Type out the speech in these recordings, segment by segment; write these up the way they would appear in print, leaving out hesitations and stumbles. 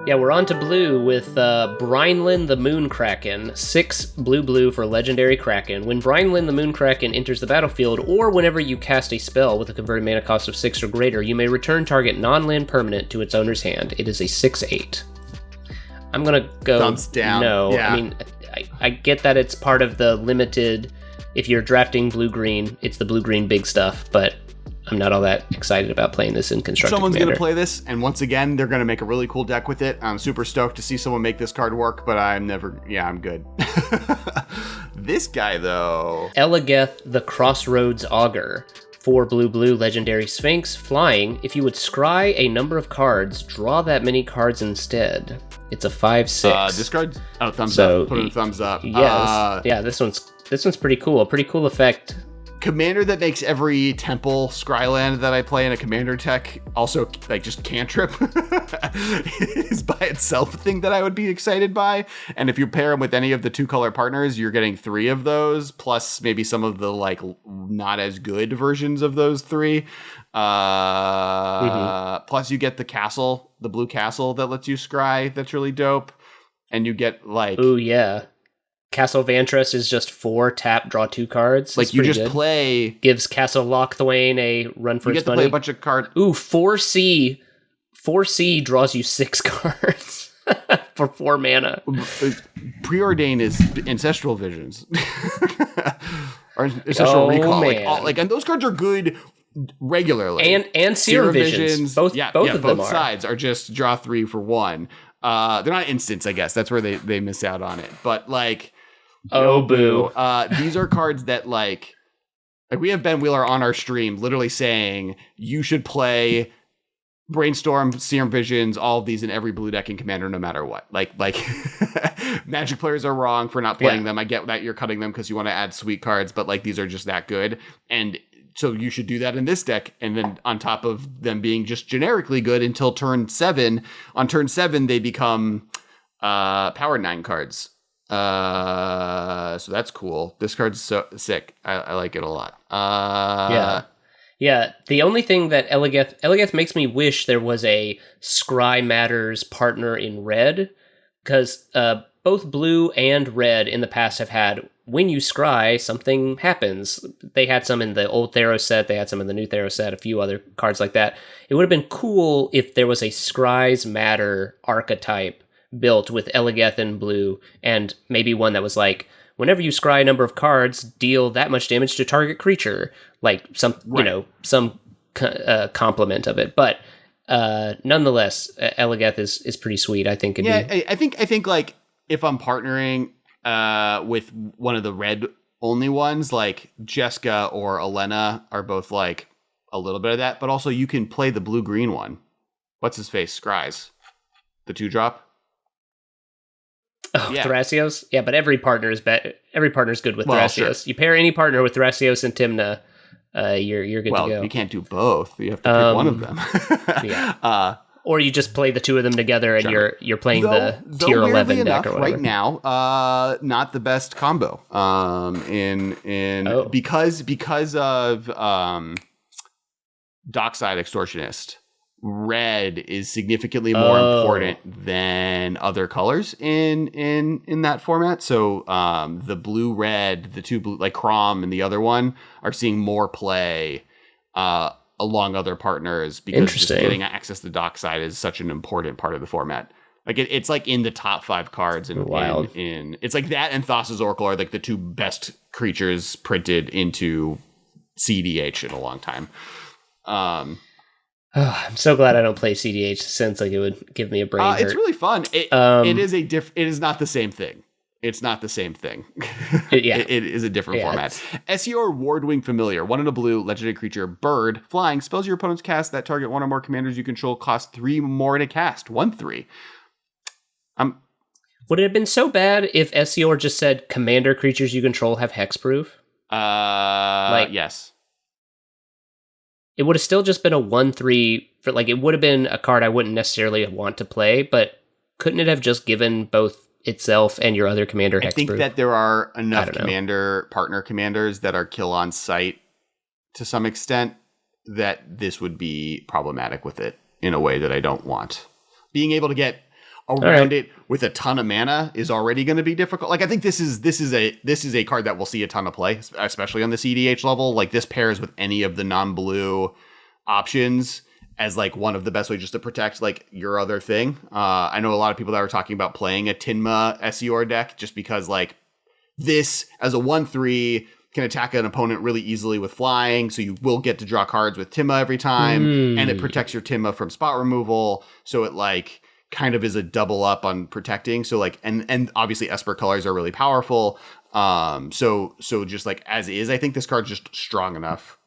Yeah, we're on to blue with Brineland the Moon Kraken. 6 blue for Legendary Kraken. When Brineland the Moon Kraken enters the battlefield, or whenever you cast a spell with a converted mana cost of 6 or greater, you may return target non-land permanent to its owner's hand. It is a 6/8. I'm gonna go thumbs down. No. Yeah. I mean, I get that it's part of the limited. If you're drafting blue-green, it's the blue-green big stuff, but I'm not all that excited about playing this in constructed Someone's Commander. going to play this, and once again, they're going to make a really cool deck with it. I'm super stoked to see someone make this card work, but I'm good. This guy, though. Elliott the Crossroads Augur. 4 blue, Legendary Sphinx, flying. If you would scry a number of cards, draw that many cards instead. It's a 5/6. This card, thumbs up. Put in a thumbs up. Yeah, this one's pretty cool. A pretty cool effect. Commander that makes every temple Scryland that I play in a commander tech also like just cantrip is by itself a thing that I would be excited by. And if you pair them with any of the 2-color partners, you're getting 3 of those, plus maybe some of the like not as good versions of those 3. Plus you get the castle, the blue castle that lets you scry. That's really dope. And you get like, ooh yeah. Castle Vantress is just 4 tap, draw 2 cards. Like it's you just good. play. Gives Castle Lochthwain a run for you its get to money. play a bunch of cards. Ooh, 4C. 4C draws you 6 cards for 4 mana. Preordain is Ancestral Visions. Or Ancestral Recall. Man. And those cards are good regularly. And Serum Visions. Both of them both are. sides are just draw 3 for 1. They're not instants, I guess. That's where they miss out on it. But like, oh boo. These are cards that like we have Ben Wheeler on our stream literally saying you should play Brainstorm, Serum Visions, all of these in every blue deck in Commander, no matter what. Like Magic players are wrong for not playing them. I get that you're cutting them because you want to add sweet cards, but like these are just that good. And so you should do that in this deck. And then on top of them being just generically good until turn 7, on turn 7, they become power 9 cards. So that's cool. This card's so sick. I like it a lot. Yeah. The only thing that Elliott makes me wish there was a Scry Matters partner in red, because both blue and red in the past have had, when you scry, something happens. They had some in the old Theros set, they had some in the new Theros set, a few other cards like that. It would have been cool if there was a Scries Matter archetype built with Elliott in blue, and maybe one that was like, whenever you scry a number of cards, deal that much damage to target creature, like some, some complement of it. But nonetheless, Elliott is pretty sweet. I think. I think like if I'm partnering with one of the red only ones, like Jeska or Elena are both like a little bit of that, but also you can play the blue green one. What's his face? Scries, the 2-drop. Oh, yeah. Thrasios? Yeah, but every partner is good with Thrasios. Sure. You pair any partner with Thrasios and Tymna, you're good to go. Well, you can't do both. You have to pick one of them. Yeah. Or you just play the 2 of them together, and you're playing the tier 11 deck or whatever. Right now, not the best combo. Because of Dockside Extortionist. Red is significantly more important than other colors in that format. So the blue red, the 2 blue, like Crom and the other one, are seeing more play along other partners because just getting access to Dockside is such an important part of the format. Like it's like in the top 5 cards in it's like that and Thassa's Oracle are like the 2 best creatures printed into CDH in a long time. I'm so glad I don't play CDH since like it would give me a brain hurt. It's really fun. It is not the same thing. It's not the same thing. It is a different format. SEO Wardwing Familiar. 1 in a blue, legendary creature, bird, flying. Spells your opponents cast that target 1 or more commanders you control cost 3 more to cast. 1/3. Would it have been so bad if SEO just said commander creatures you control have hexproof? Yes. It would have still just been a 1/3 for like, it would have been a card I wouldn't necessarily want to play, but couldn't it have just given both itself and your other commander hexproof? I think that there are enough partner commanders that are kill on sight to some extent that this would be problematic with it in a way that I don't want. Being able to get around it with a ton of mana is already going to be difficult. Like, I think this is a card that will see a ton of play, especially on the CDH level. Like, this pairs with any of the non-blue options as like one of the best ways just to protect like your other thing. I know a lot of people that are talking about playing a Tinma SEOR deck just because like this as a 1/3 can attack an opponent really easily with flying, so you will get to draw cards with Tinma every time, and it protects your Tinma from spot removal, so it like kind of is a double up on protecting. So like, and obviously Esper colors are really powerful. So just like as is, I think this card's just strong enough.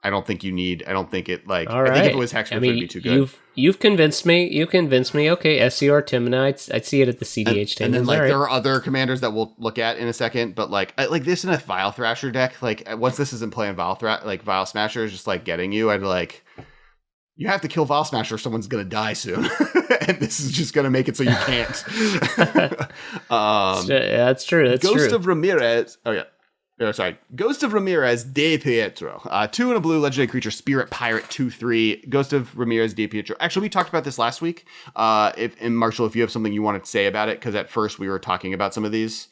I don't think it like, all right. I think if it was Hexproof, it'd be too good. You've convinced me. Okay, SCR Timna, I'd see it at the CDH and then like right. there are other commanders that we'll look at in a second, but like this in a Vile Thrasher deck, like once this isn't playing Vile Smasher is just like getting you, I'd like, you have to kill Vile Smasher or someone's gonna die soon. And this is just gonna make it so you can't. That's true. That's Ghost true. of Ramirez. Oh yeah. Ghost of Ramirez De Pietro. 2 and a blue legendary creature, Spirit Pirate 2/3. Ghost of Ramirez De Pietro. Actually, we talked about this last week. And Marshall, if you have something you want to say about it, because at first we were talking about some of these.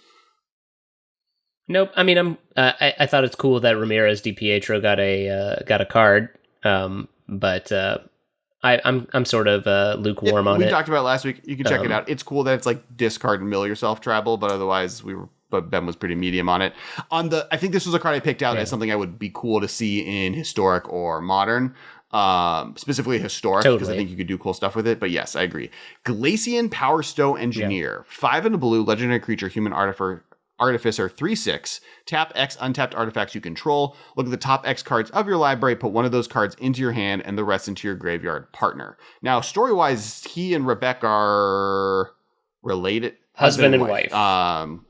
Nope. I mean, I thought it's cool that Ramirez De Pietro got a card. But I'm sort of lukewarm on it. We talked about it last week. You can check it out. It's cool that it's like discard and mill yourself travel, but otherwise but Ben was pretty medium on it. I think this was a card I picked out as something I would be cool to see in Historic or Modern. Specifically Historic, because I think you could do cool stuff with it. But yes, I agree. Glacian Power Stow Engineer. 5 and a blue, legendary creature, human artificer 3/6. Tap X untapped artifacts you control. Look at the top X cards of your library. Put one of those cards into your hand and the rest into your graveyard. Partner. Now, story-wise, he and Rebecca are related. Husband and wife.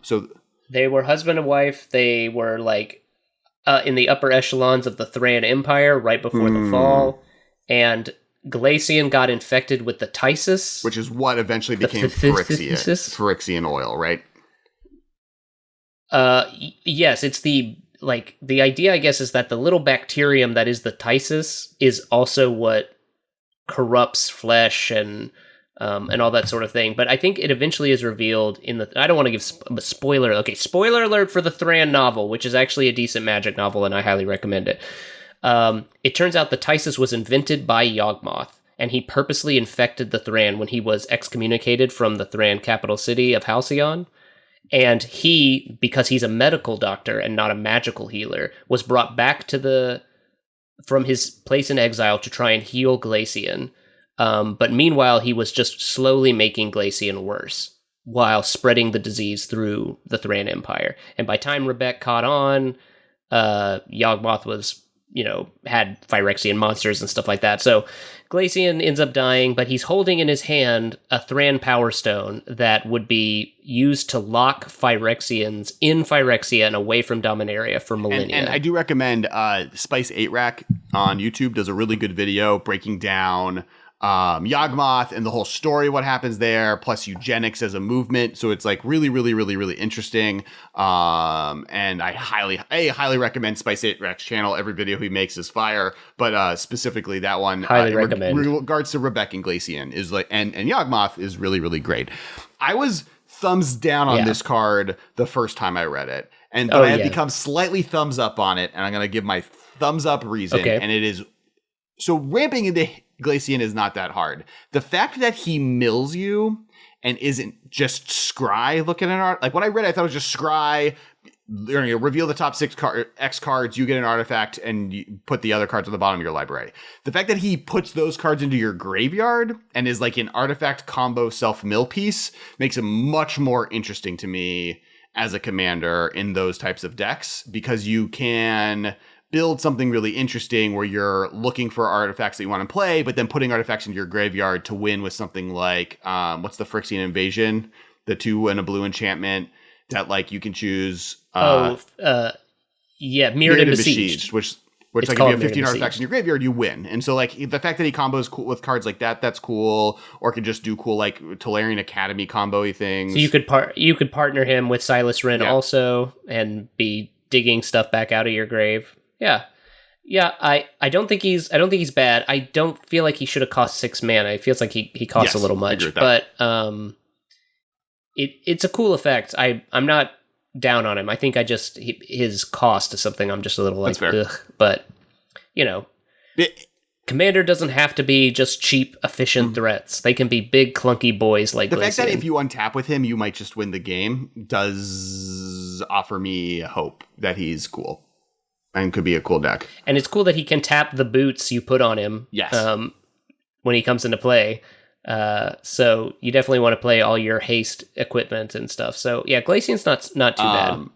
So they were husband and wife. They were like in the upper echelons of the Thran Empire right before the fall. And Glacian got infected with the Tysis. Which is what eventually became Phyrexian oil, right? Yes, it's the idea, I guess, is that the little bacterium that is the Tysis is also what corrupts flesh and all that sort of thing. But I think it eventually is revealed I don't want to give a spoiler. Okay, spoiler alert for the Thran novel, which is actually a decent magic novel, and I highly recommend it. It turns out the Tysis was invented by Yawgmoth, and he purposely infected the Thran when he was excommunicated from the Thran capital city of Halcyon. And he, because he's a medical doctor and not a magical healer, was brought back from his place in exile to try and heal Glacian. But meanwhile, he was just slowly making Glacian worse while spreading the disease through the Thran Empire. And by time Rebecca caught on, Yawgmoth was, had Phyrexian monsters and stuff like that. So Glacian ends up dying, but he's holding in his hand a Thran Power Stone that would be used to lock Phyrexians in Phyrexia and away from Dominaria for millennia. And I do recommend Spice 8 Rack on YouTube does a really good video breaking down Yawgmoth and the whole story, what happens there, plus eugenics as a movement. So it's like really, really, really, really interesting. And I highly recommend Spice 8 Rack's channel. Every video he makes is fire, but specifically that one, highly recommend. In regards to Rebecca and Glacian is like, and Yawgmoth is really, really great. I was thumbs down on this card the first time I read it, but I have become slightly thumbs up on it, and I'm going to give my thumbs up reason. Okay. And it is, so ramping into Glacian is not that hard. The fact that he mills you and isn't just scry looking at art, like when I read it, I thought it was just scry, reveal the top 6 X cards, you get an artifact, and you put the other cards on the bottom of your library. The fact that he puts those cards into your graveyard and is like an artifact combo self-mill piece makes him much more interesting to me as a commander in those types of decks, because you can build something really interesting where you're looking for artifacts that you want to play, but then putting artifacts into your graveyard to win with something like, what's the Phyrexian Invasion? The 2 and a blue enchantment that like you can choose. Mirrored and Besieged. Which like if you have 15 artifacts in your graveyard, you win. And so like the fact that he combos cool with cards like that, that's cool. Or can just do cool like Tolarian Academy combo-y things. So you could partner him with Silas Wren also and be digging stuff back out of your grave. Yeah. I don't think he's bad. I don't feel like he should have cost 6 mana. It feels like he costs a little much. But it's a cool effect. I'm not down on him. I think his cost is something I'm just a little like, ugh. But, you know, Commander doesn't have to be just cheap, efficient threats. They can be big, clunky boys like the Glacian. fact that if you untap with him, you might just win the game does offer me hope that he's cool and could be a cool deck. And it's cool that he can tap the boots you put on him. Yes. When he comes into play. So you definitely want to play all your haste equipment and stuff. So yeah, Glacian's not too bad.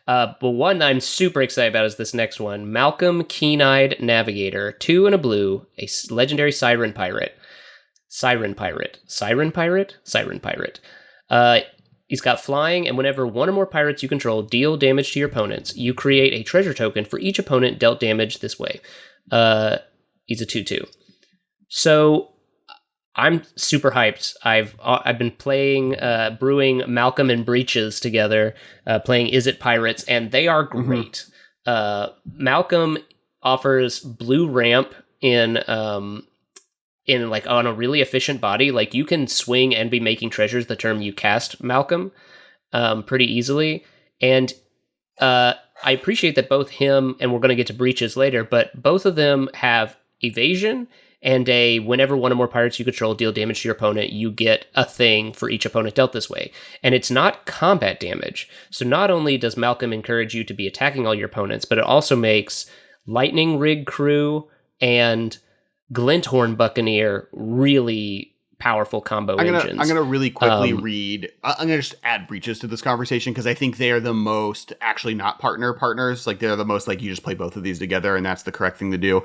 But one I'm super excited about is this next one. Malcolm Keen-Eyed Navigator, 2 and a blue, a legendary Siren Pirate. He's got flying, and whenever one or more pirates you control deal damage to your opponents, you create a treasure token for each opponent dealt damage this way. He's a 2/2. So I'm super hyped. I've been playing Brewing Malcolm and Breaches together, playing Is It Pirates, and they are great. Malcolm offers blue ramp in like on a really efficient body. Like you can swing and be making treasures the term you cast Malcolm pretty easily. And I appreciate that both him, and we're going to get to Breaches later, but both of them have evasion and whenever one or more pirates you control deal damage to your opponent, you get a thing for each opponent dealt this way. And it's not combat damage. So not only does Malcolm encourage you to be attacking all your opponents, but it also makes Lightning Rig Crew and Glinthorn Buccaneer really powerful combo engines. I'm gonna really quickly read. I'm gonna just add Breaches to this conversation because I think they are the most actually not partners. Like they're the most like you just play both of these together, and that's the correct thing to do.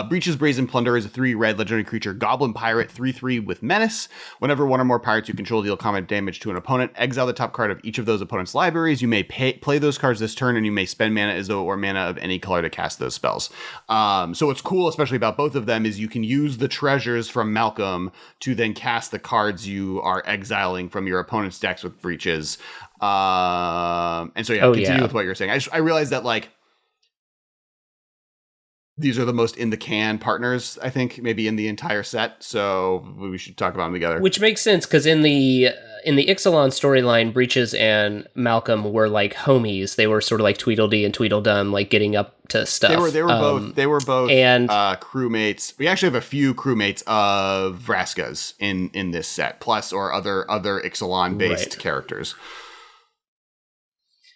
Breaches Brazen Plunder is a 3 red legendary creature, Goblin Pirate, 3/3 with Menace. Whenever one or more pirates you control deal combat damage to an opponent, exile the top card of each of those opponents' libraries. You may play those cards this turn, and you may spend mana as though or mana of any color to cast those spells. So what's cool, especially about both of them, is you can use the treasures from Malcolm to then cast the cards you are exiling from your opponent's decks with Breaches. And so continue with what you're saying. I realized that like these are the most in the can partners, I think, maybe in the entire set. So we should talk about them together. Which makes sense because in the Ixalan storyline, Breaches and Malcolm were like homies. They were sort of like Tweedledee and Tweedledum, like getting up to stuff. They were both and crewmates. We actually have a few crewmates of Vraska's in this set, plus or other Ixalan based characters.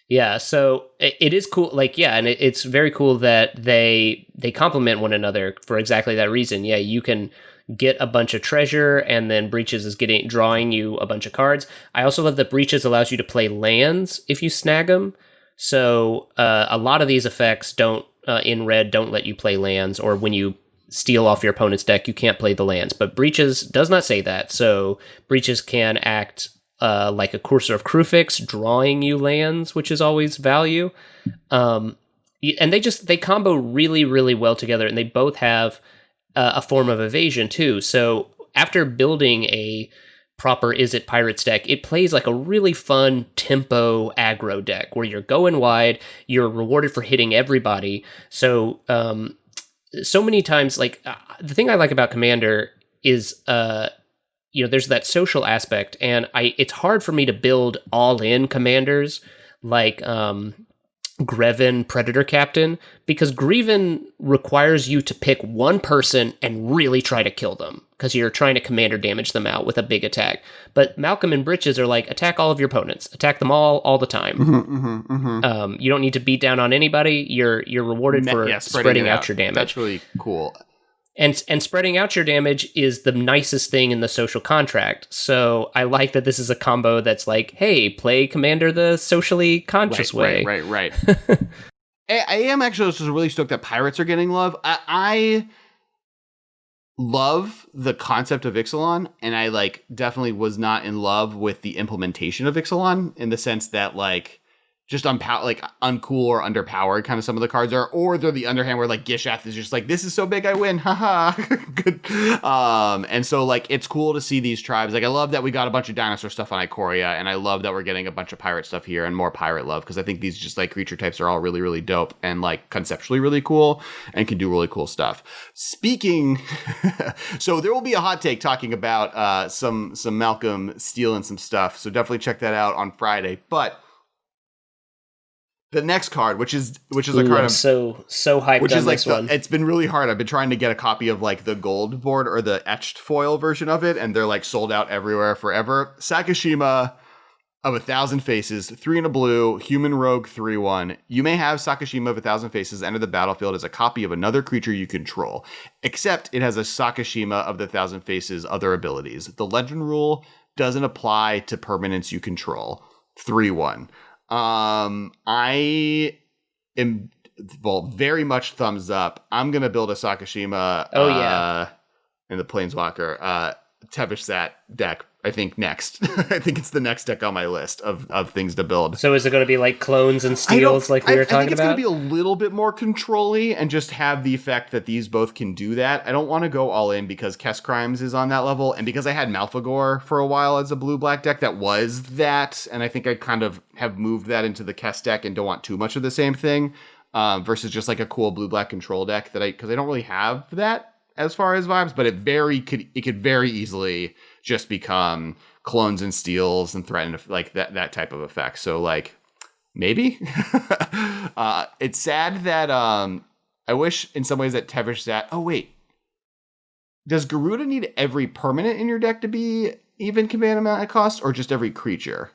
Yeah, so it is cool. Like, yeah, and it's very cool that they complement one another for exactly that reason. Yeah, you can get a bunch of treasure, and then Breaches is drawing you a bunch of cards. I also love that Breaches allows you to play lands if you snag them. So a lot of these effects in red don't let you play lands, or when you steal off your opponent's deck, you can't play the lands. But Breaches does not say that, so Breaches can act like a Courser of Crufix, drawing you lands, which is always value. And they combo really, really well together, and they both have a form of evasion too. So after building a proper Is It Pirates deck, it plays like a really fun tempo aggro deck where you're going wide, you're rewarded for hitting everybody. So so many times, like the thing I like about Commander is there's that social aspect, and it's hard for me to build all-in commanders like Greven Predator Captain, because Greven requires you to pick one person and really try to kill them, because you're trying to commander damage them out with a big attack. But Malcolm and Breaches are like, attack all of your opponents. Attack them all the time. You don't need to beat down on anybody. You're rewarded for spreading out your damage. That's really cool. And spreading out your damage is the nicest thing in the social contract. So I like that this is a combo that's like, hey, play Commander the socially conscious way. Right. I am actually just really stoked that pirates are getting love. I love the concept of Ixalan, and I like definitely was not in love with the implementation of Ixalan in the sense that like just like uncool or underpowered kind of some of the cards are, or they're the underhand where like Gishath is just like, this is so big I win, haha. Good. And so like it's cool to see these tribes. Like I love that we got a bunch of dinosaur stuff on Ikoria, and I love that we're getting a bunch of pirate stuff here and more pirate love, because I think these just like creature types are all really, really dope and like conceptually really cool and can do really cool stuff. Speaking, so there will be a hot take talking about some Malcolm stealing some stuff, so definitely check that out on Friday. But the next card, which is a card I'm so hyped which on is like this one. It's been really hard. I've been trying to get a copy of like the gold board or the etched foil version of it, and they're like sold out everywhere forever. Sakashima of 1,000 Faces, 3 and a blue, human rogue 3/1. You may have Sakashima of 1,000 Faces enter the battlefield as a copy of another creature you control, except it has a Sakashima of the 1,000 Faces other abilities. The legend rule doesn't apply to permanents you control. 3/1. I am, well, very much thumbs up. I'm going to build a Sakashima in the Planeswalker Tevishsat deck, I think, next. I think it's the next deck on my list of things to build. So is it going to be like clones and steals like we were talking about? I think it's going to be a little bit more control-y and just have the effect that these both can do that. I don't want to go all in because Kess Crimes is on that level, and because I had Malfagor for a while as a blue-black deck that was that, and I think I kind of have moved that into the Kess deck and don't want too much of the same thing, versus just like a cool blue-black control deck because I don't really have that as far as vibes, but it could very easily just become clones and steals and threaten like that type of effect. So like maybe it's sad that I wish in some ways that Tevishsat. Oh wait, does Garuda need every permanent in your deck to be even command amount at cost, or just every creature?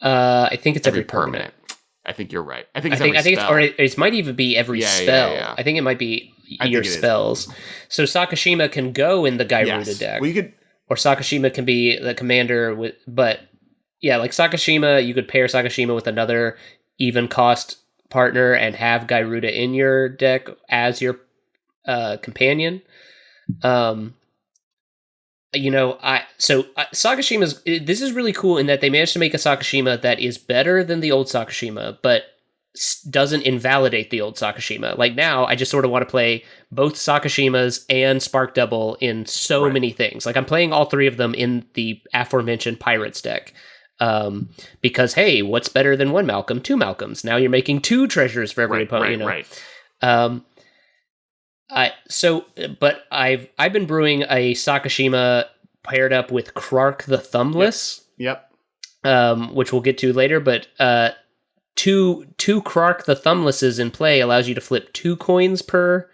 I think it's every permanent. I think you're right. I think it might even be every spell. Yeah. I think it might be your spells. So Sakashima can go in the Gyruda deck. Or Sakashima can be the commander with, but yeah, like Sakashima, you could pair Sakashima with another even cost partner and have Gyruda in your deck as your companion. Sakashima's, this is really cool in that they managed to make a Sakashima that is better than the old Sakashima, but doesn't invalidate the old Sakashima. Like now, I just sort of want to play both Sakashimas and Spark Double in many things. Like I'm playing all three of them in the aforementioned Pirates deck. Because hey, what's better than one Malcolm? Two Malcolms. Now you're making two treasures for every opponent. But I've been brewing a Sakashima paired up with Krark the Thumbless. Yep. Which we'll get to later, but two Krark the Thumblesses in play allows you to flip 2 coins per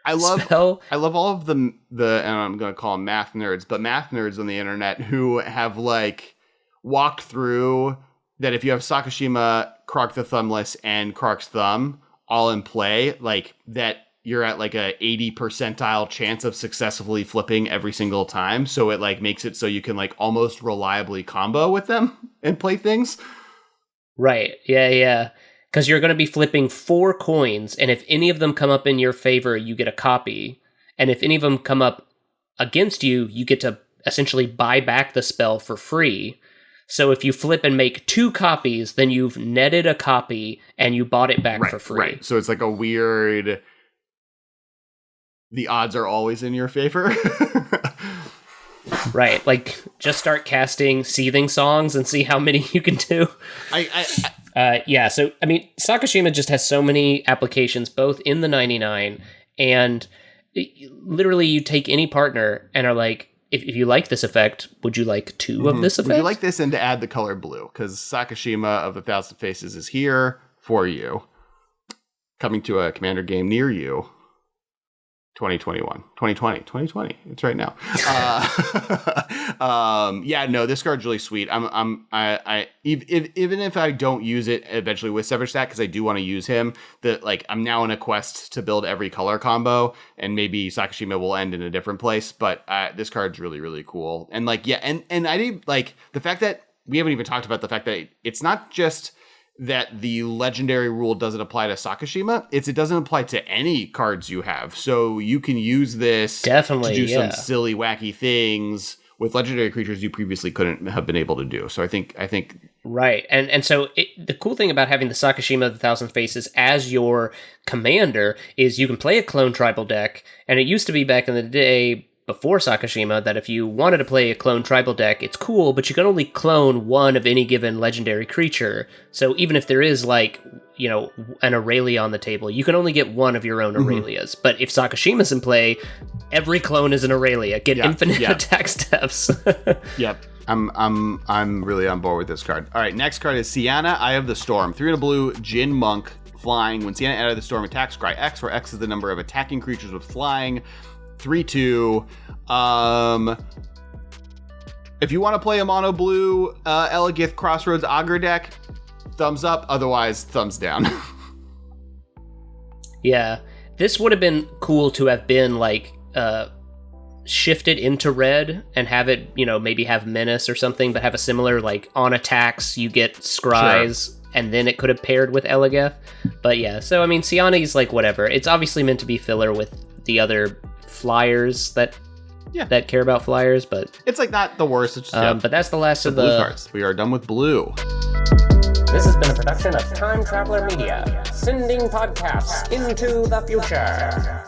spell. I love all of the and I'm going to call them math nerds, but math nerds on the internet who have like walked through that if you have Sakashima, Krark the Thumbless, and Krark's Thumb all in play, like that you're at like a 80 percentile chance of successfully flipping every single time. So it like makes it so you can like almost reliably combo with them and play things. Right. Yeah. Because you're going to be flipping 4 coins, and if any of them come up in your favor, you get a copy. And if any of them come up against you, you get to essentially buy back the spell for free. So if you flip and make 2 copies, then you've netted a copy and you bought it back for free. Right. So it's like a weird... The odds are always in your favor. Right. Like, just start casting Seething Songs and see how many you can do. So, I mean, Sakashima just has so many applications, both in the 99 and literally you take any partner and are like, if you like this effect, would you like 2 of this effect? Would you like this and to add the color blue? Because Sakashima of the 1,000 Faces is here for you. Coming to a commander game near you. 2020. It's right now. This card's really sweet. Even if I don't use it eventually with Severstat, because I do want to use him, I'm now in a quest to build every color combo, and maybe Sakashima will end in a different place. But this card's really, really cool. And and I did like the fact that we haven't even talked about the fact that it's not just that the legendary rule doesn't apply to Sakashima. It doesn't apply to any cards you have. So you can use this to do some silly, wacky things with legendary creatures you previously couldn't have been able to do. So I think Right. And so the cool thing about having the Sakashima of the Thousand Faces as your commander is you can play a clone tribal deck, and it used to be back in the day before Sakashima that if you wanted to play a clone tribal deck, it's cool, but you can only clone one of any given legendary creature. So even if there is like, an Aurelia on the table, you can only get one of your own Aurelias. But if Sakashima's in play, every clone is an Aurelia. Get infinite attack steps. Yep. I'm really on board with this card. All right, next card is Sienna, Eye of the Storm. 3 and a blue, Jin Monk, flying. When Sienna, Eye of the Storm attacks, scry X, where X is the number of attacking creatures with flying. 3/2. If you want to play a mono blue Elliott Crossroads Augur deck, thumbs up. Otherwise, thumbs down. Yeah, this would have been cool to have been like shifted into red and have it, maybe have Menace or something, but have a similar like on attacks you get scries. Sure. And then it could have paired with Elliott. But yeah, so I mean, Siani's like whatever. It's obviously meant to be filler with the other flyers that care about flyers, but it's like not the worst. It's just, but that's the last of the blue cards. We are done with blue. This has been a production of Time Traveler Media, sending podcasts into the future.